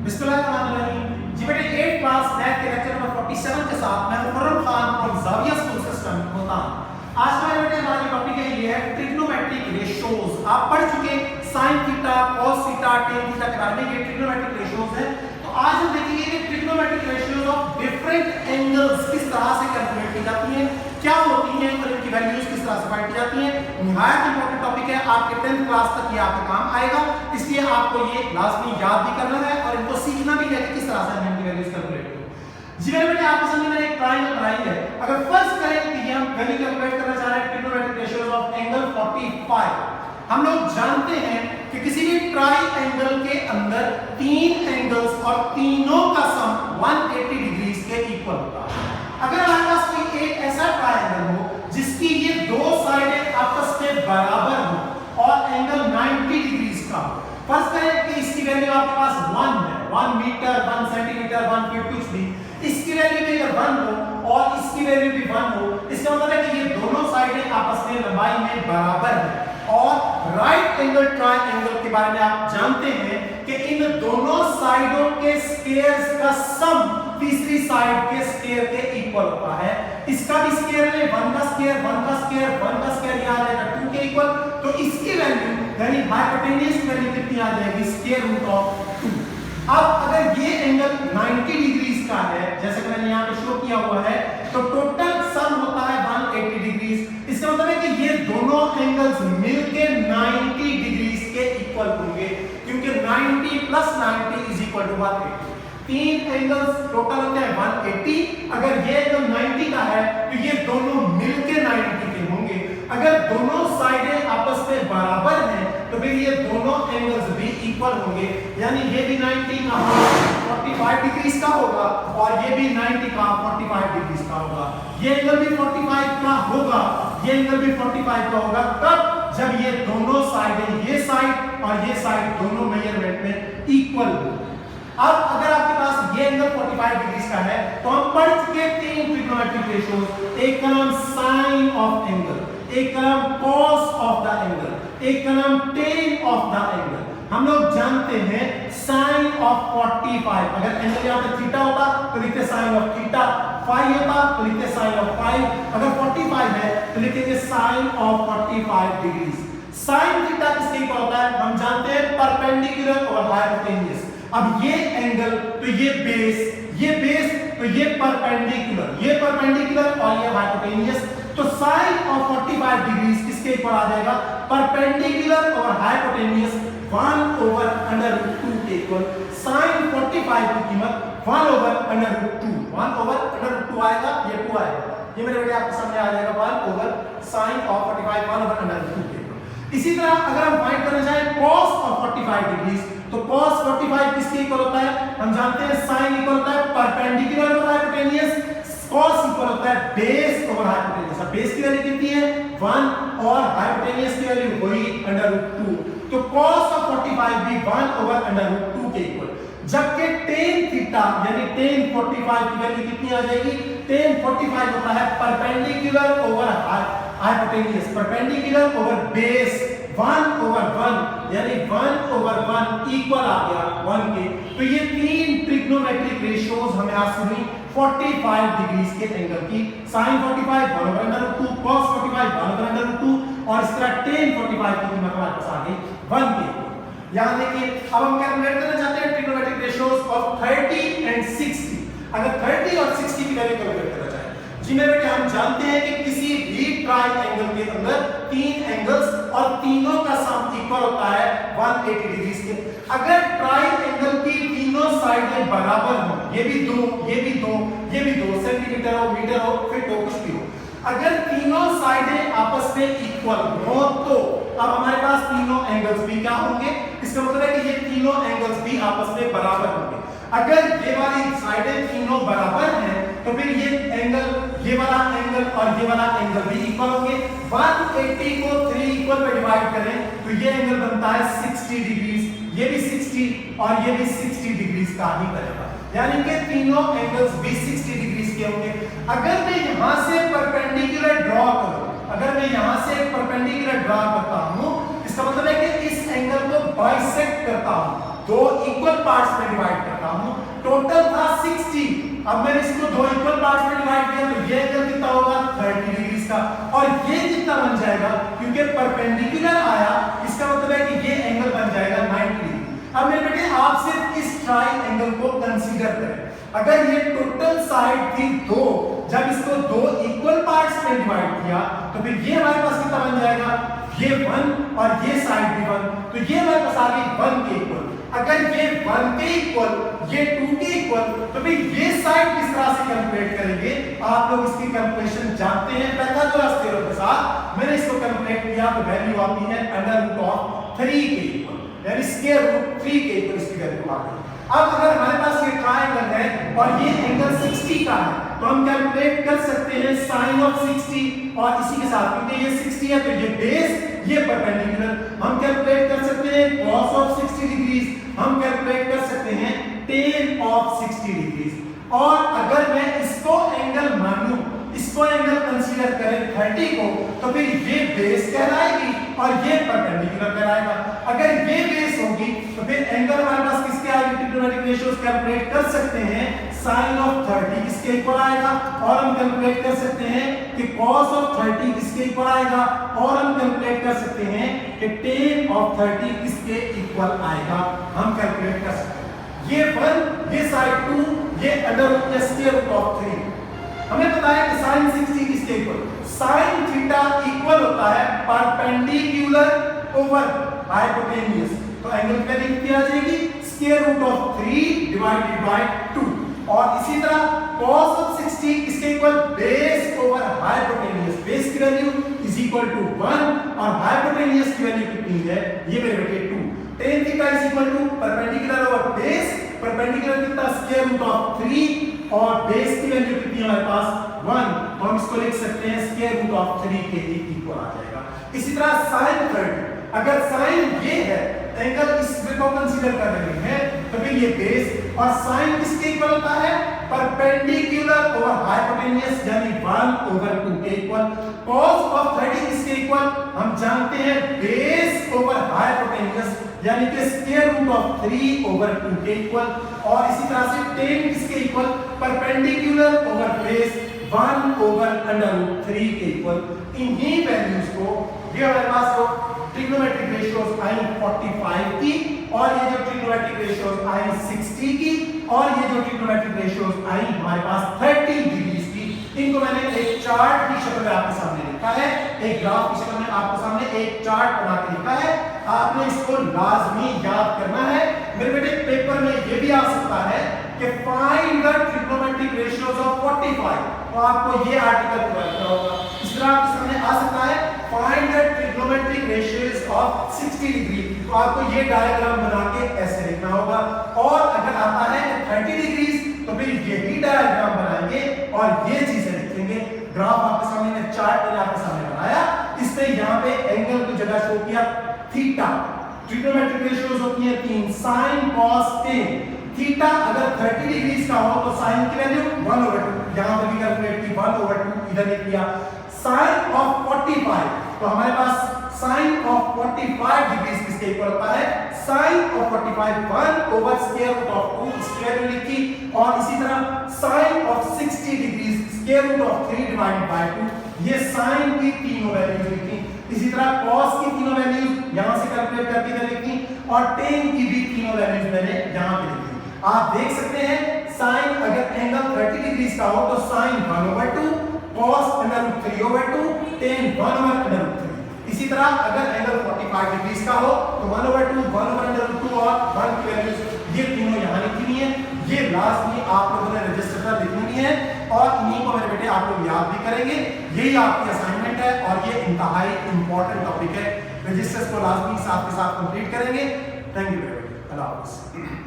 बिस्मिल्लाहिर्रहमानिर्रहीम। जी बेटे 8 क्लास मैथ के लेक्चर नंबर 47 के साथ मैं Mukarram Khan from Zavia school system Multan. आज का बेटे हमारी टॉपिक है ये है ट्रिग्नोमेट्रिक रेशियोज। आप पढ़ चुके sin theta, cos theta, tan theta के बारे में। ये ट्रिग्नोमेट्रिक रेशियोज है। तो आज हम देखेंगे कि trigonometric ratios of different angles किस तरह से कैलकुलेट की जाती हैं, क्या होती हैं और इनकी वैल्यूज किस तरह से फाइंड की जाती हैं। निहायत इंपॉर्टेंट टॉपिक है, आपके 10th क्लास तक ये आपके काम आएगा, इसलिए आपको ये लाजमी याद भी करना है और इनको सीखना भी है कि किस तरह से हम इनकी वैल्यूज कैलकुलेट करें। जी मेरे बेटे आपके सामने मैंने एक ट्रायंगल बनाई है। अगर फर्स्ट करें कि ये हम वैल्यू कैलकुलेट करना चाह रहे हैं ट्रिग्नोमेट्रिक रेशियोज ऑफ एंगल 45। हम लोग जानते हैं कि किसी भी ट्रायंगल के अंदर तीन एंगल्स और तीनों का सम 180 डिग्रीज के इक्वल होता है। अगर हमारे पास कोई एक ऐसा ट्रायंगल हो जिसकी ये दो साइडें आपस में बराबर हो और एंगल 90 डिग्रीज का हो, फर्ज करें कि इसकी वैल्यू आपके पास 1 है, 1 मीटर, 1 सेंटीमीटर, 1 फीट, कुछ भी, इसकी वैल्यू भी अगर 1 हो और इसकी वैल्यू भी 1 हो, इसका मतलब है कि ये दोनों साइडें आपस में लंबाई में बराबर हैं। और राइट एंगल ट्रायंगल के बारे में आप जानते हैं कि इन दोनों साइडों के स्क्वायर्स का सम तीसरी साइड के स्क्वायर के इक्वल होता है। इसका भी स्क्वायर ले, 1 का स्क्वायर, 1 का स्क्वायर, 1 का स्क्वायर यहां आ जाएगा 2 के इक्वल। तो इसकी वैल्यू यानी हाइपोटेन्यूज की वैल्यू कितनी आ जाएगी, स्क्वायर रूट ऑफ 2। अब अगर ये एंगल 90 डिग्रीज का है, जैसे कि मैंने यहां पे शो किया हुआ है, तो टोटल सम होता है 180 डिग्रीज। इसका मतलब है कि ये दोनों एंगल्स मिलके 90 डिग्रीज के इक्वल होंगे, क्योंकि 90 प्लस 90 इज इक्वल टू 180। तीन एंगल्स टोटल होते हैं 180। अगर ये एंगल 90 का है तो ये दोनों मिलके 90 के होंगे। अगर दोनों साइडें आपस में बराबर हैं तो फिर ये दोनों एंगल्स भी इक्वल होंगे, यानी ये भी 90 का 45 डिग्रीज का होगा और ये भी 90 का 45 डिग्रीज का होगा। ये एंगल भी 45 का होगा, ये एंगल भी 45 का होगा। तब जब ये दोनों साइडें, ये साइड और ये साइड दोनों मेजरमेंट में इक्वल हो। अब अगर आपके पास ये एंगल 45 डिग्रीज का है तो हम पढ़ चुके तीन ट्रिग्नोमेट्रिक रेशियोज। एक का नाम साइन ऑफ एंगल, एक का नाम कॉस ऑफ द एंगल, एक का नाम टेन ऑफ द एंगल। हम लोग जानते हैं साइन ऑफ 45, अगर एंगल यहां पे थीटा होता तो लिखते साइन ऑफ थीटा, फाई होता तो लिखते साइन ऑफ फाई, अगर 45 है तो लिखेंगे sine of 45 degrees. Sine theta किसके इक्वल होता है, हम जानते हैं परपेंडिकुलर और हाइपोटेन्यूज। अब ये एंगल तो ये बेस तो ये परपेंडिकुलर और ये हाइपोटेन्यूज। तो साइन ऑफ 45 डिग्रीज किसके इक्वल आ जाएगा, परपेंडिकुलर और हाइपोटेन्यूज 1/√2 के इक्वल। साइन 45 की कीमत 1/√2, 1/√2 आएगा, ये 2 आएगा, ये मेरे बेटे आपके सामने आ जाएगा 1/sin ऑफ 45 1/√2 के इक्वल। इसी तरह अगर हम फाइंड करना चाहें cos ऑफ 45 डिग्रीज तो cos 45 किसके इक्वल होता है, हम जानते हैं sin इक्वल होता है परपेंडिकुलर और हाइपोटेन्यूज, cos इक्वल होता है बेस ओवर हाइपोटेन्यूज। अब बेस की वैल्यू कितनी है 1 और हाइपोटेन्यूज की वैल्यू वही √2, तो cos ऑफ 45 भी 1/√2 के इक्वल। जबकि tan थीटा यानी tan 45 की वैल्यू कितनी आ जाएगी, tan 45 होता है perpendicular over hypotenuse, perpendicular over base 1/1 यानी 1/1 इक्वल आ गया 1 के। तो ये तीन ट्रिग्नोमेट्रिक रेशियोज हमें आज सुनी 45 डिग्रीज के एंगल की। sin 45 1/√2, cos 45 1/√2 और इस तरह tan 45 की कीमत हमारे पास आ गई 1 के। यहां देखिए अब हम कैलकुलेट करना चाहते हैं ट्रिग्नोमेट्रिक रेशियोज ऑफ 30 एंड 60। अगर 30 और 60 की वैल्यू कैलकुलेट करना चाहें, जी मेरे बेटे हम जानते हैं कि किसी भी ट्रायंगल के अंदर तीन एंगल्स और तीनों का सम इक्वल होता है 180 डिग्रीज के। अगर ट्रायंगल की तीनों साइडें बराबर हो, ये भी 2, ये भी 2, ये भी 2 सेंटीमीटर हो, मीटर हो, फीट हो, कुछ भी हो, अगर तीनों साइडें आपस में इक्वल हो तो अब हमारे पास तीनों एंगल्स भी क्या होंगे, इसका मतलब है कि ये तीनों एंगल्स भी आपस में बराबर होंगे। अगर ये वाली साइडें तीनों बराबर हैं तो फिर ये एंगल, ये वाला एंगल और ये वाला एंगल भी इक्वल होंगे। 180 को 3 इक्वल में डिवाइड करें तो ये एंगल बनता है 60 डिग्रीज, ये भी 60 और ये भी 60 डिग्रीज का ही बनेगा, यानी कि तीनों एंगल्स भी 60 डिग्रीज के होंगे। अगर मैं यहां से परपेंडिकुलर ड्रॉ करूं, अगर मैं यहां से एक परपेंडिकुलर ड्रॉ करता हूं, इसका मतलब है कि इस एंगल को बाइसेक्ट करता हूं, दो इक्वल पार्ट्स में डिवाइड करता हूं, टोटल था 60, अब मैंने इसको दो इक्वल पार्ट्स में डिवाइड किया तो ये एंगल कितना होगा 30 डिग्री का, और ये कितना बन जाएगा क्योंकि परपेंडिकुलर आया, इसका मतलब है कि ये एंगल बन जाएगा 90 डिग्री। अब मेरे बेटे आप सिर्फ इस ट्रायंगल को कंसीडर करें, अगर ये टोटल साइड थी 2, जब इसको दो इक्वल पार्ट्स में डिवाइड किया तो फिर ये हमारे पास कितना बन जाएगा, ये 1 और ये साइड भी 1, तो ये हमारे पास आ गई 1 के इक्वल। अगर ये 1 के इक्वल, ये 2 के इक्वल, तो फिर ये साइड किस तरह से कैलकुलेट करेंगे, आप लोग इसकी कैलकुलेशन जानते हैं पाइथागोरस थ्योरम के साथ। मैंने इसको कैलकुलेट किया तो वैल्यू आती है √3 के इक्वल, यानी स्क्वायर रूट 3 के इक्वल इसकी वैल्यू आ गई। अब अगर हमारे पास ये ट्रायंगल है और ये एंगल 60 का है तो हम कैलकुलेट कर सकते हैं sin ऑफ 60, और इसी के साथ क्योंकि ये 60 है तो ये बेस, ये परपेंडिकुलर, हम कैलकुलेट कर सकते हैं cos ऑफ 60 डिग्रीज, हम कैलकुलेट कर सकते हैं tan ऑफ 60 डिग्रीज। और अगर मैं इसको एंगल मानूं, इसको एंगल कंसीडर करें 30 को, तो फिर ये बेस कहलाएगी और ये परपेंडिकुलर कहलाएगा। अगर ये बेस होगी तो फिर एंगल हमारे पास किसके आएगी, ट्रिग्नोमेट्रिक रेशियोज कैलकुलेट कर सकते हैं, sin ऑफ 30 किसके इक्वल आएगा, और हम कैलकुलेट कर सकते हैं कि cos ऑफ 30 किसके इक्वल आएगा, और हम कैलकुलेट कर सकते हैं कि tan ऑफ 30 किसके इक्वल आएगा, हम कैलकुलेट कर सकते हैं। ये 1, ये साइड 2, ये √3। हमें पता है कि sin 60 किसके इक्वल, sin थीटा इक्वल होता है परपेंडिकुलर ओवर हाइपोटेन्यूज, तो एंगल की वैल्यू कितनी आ जाएगी, √3 डिवाइडेड बाय 2। और इसी तरह cos ऑफ 60 किसके equal, base over hypotenuse, base की वैल्यू इज इक्वल टू 1 और हाइपोटेन्यूज की वैल्यू कितनी है, ये मेरे बेटे 2। tan theta is equal to perpendicular over base, perpendicular कितना √3 और बेस की वैल्यू कितनी है हमारे पास 1, तो हम इसको लिख सकते हैं √3 के इक्वल आ जाएगा। इसी तरह sin 30, अगर sin ये है, एंगल इसमें को कंसीडर कर रहे हैं तो फिर ये बेस, और sin किसके इक्वल होता है, परपेंडिकुलर ओवर हाइपोटेन्यूज यानी 1/2 के इक्वल। cos ऑफ 30 किसके इक्वल, हम जानते हैं बेस ओवर हाइपोटेन्यूज यानी कि √3/2 के इक्वल। और इसी तरह से tan किसके इक्वल, परपेंडिकुलर ओवर बेस 1/√3 के इक्वल। इन्हीं वैल्यूज को ये हमारे पास जो ट्रिग्नोमेट्रिक रेशियोज आई 45 की, और ये जो ट्रिग्नोमेट्रिक रेशियोज आई 60 की, और ये जो ट्रिग्नोमेट्रिक रेशियोज आई हमारे पास 30 डिग्रीज की, इनको मैंने एक चार्ट की शक्ल में आपके सामने लिखा है, एक ग्राफ की शक्ल में आपके सामने एक चार्ट बना के लिखा है। आपने इसको लाजमी याद करना है। मेरे बेटे पेपर में ये भी आ सकता है कि find the trigonometric ratios of 45, तो आपको ये आर्टिकल प्रोवाइड करना होगा। इस तरह आपके सामने आ सकता है find the trigonometric ratios of 60 degree, तो आपको ये डायग्राम बना के ऐसे लिखना होगा। और अगर आता है 30 डिग्री तो फिर यही डायग्राम बनाएंगे और ये चीजें लिखेंगे। ग्राफ आपके सामने में चार्ट मैंने आपके सामने बनाया, इसमें यहाँ पे एंगल की जगह शो किया थीटा। ट्रिग्नोमेट्रिक रेशियोज होती है 3, sin cos tan। थीटा अगर 30 डिग्री का हो तो sin की वैल्यू 1/2, यहां पर भी कैलकुलेट की 1/2 इधर लिख दिया। sin ऑफ 45, तो हमारे पास sin ऑफ 45 डिग्री किसके इक्वल होता है, sin ऑफ 45 1/√2 स्क्वायर रूट लिखी। और इसी तरह sin of 60 degree √3 divided by 2, ये sin की तीनों वैल्यूज लिखी। इसी तरह cos की तीनों वैल्यूज यहां से कैलकुलेट करके इधर लिखी, और tan की भी तीनों वैल्यूज मैंने यहां पे लिखी। आप देख सकते हैं sin अगर एंगल 30 डिग्री का हो तो sin 1/2, cos √3/2, tan 1/√3। इसी तरह अगर एंगल 45 डिग्री का हो तो 1/2, 1/√2 और 1 की वैल्यूज ये तीनों यहां लिखी हुई है। ये लाजमी आप लोगों ने रजिस्टर पर लिखनी है, और इन्हीं को मेरे बेटे आप लोग याद भी करेंगे। यही आपकी असाइनमेंट है और ये इंतहाई इंपॉर्टेंट टॉपिक है। रजिस्टर्स को लाजमी साथ के साथ कंप्लीट करेंगे। Thank you very much. अल्लाह हाफ़िज़।